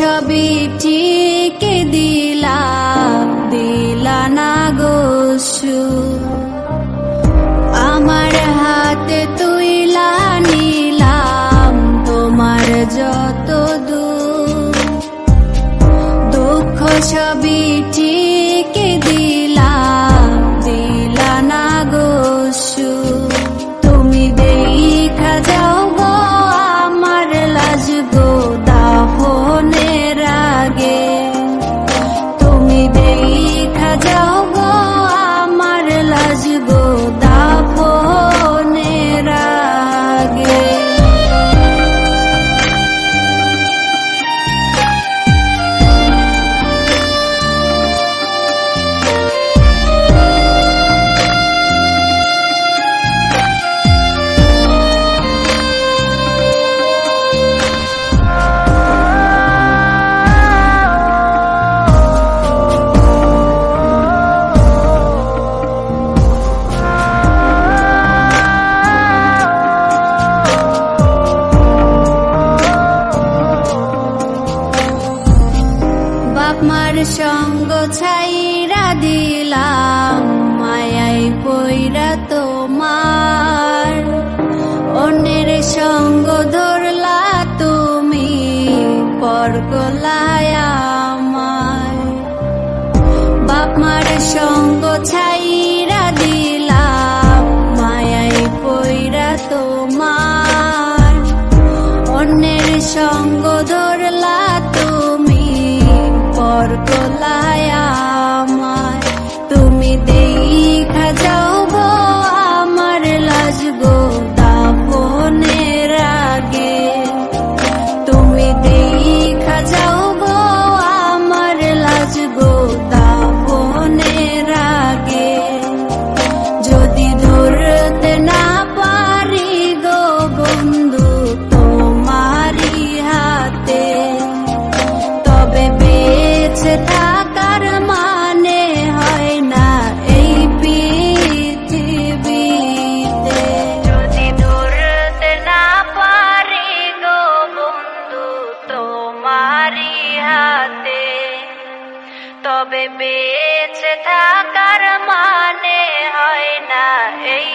সবই ঠিক দিলা না গোসু আমার হাতে তুইলা নিলাম তোমার যত দুঃখ সবই ঠিক দিলা না গোসু তুমি দেখা যাও গো আমার লাজ গো দাফনের আগে তুমি দেখা যাও গো আমার লাজ গো দাফনের আগে বাপমার সঙ্গ ছাইরা দিলাম মায়াই পইরা তোমার অন্যের সঙ্গ ধরলা তুমি পর গলায় আমার বাপমার সঙ্গ ছাইরা দিলাম মায়াই পইরা তোমার অন্যের সঙ্গ ধরলা তুমি পর গলায় আমার তুমি দেখা যাও গো আমার লাজ গো দাফনের আগে তুমি দেখা যাও গো আমার লাজ গো দাফনের আগে যদি ধরতে না পারি গো বন্ধু তোমারি হাতে তবে বেঁচে থাকার মানে হয় না এই পৃথিবীতে যদি ধরতে না পারি গো বন্ধু তোমারি হাতে তবে বেঁচে থাকার মানে হয় না এই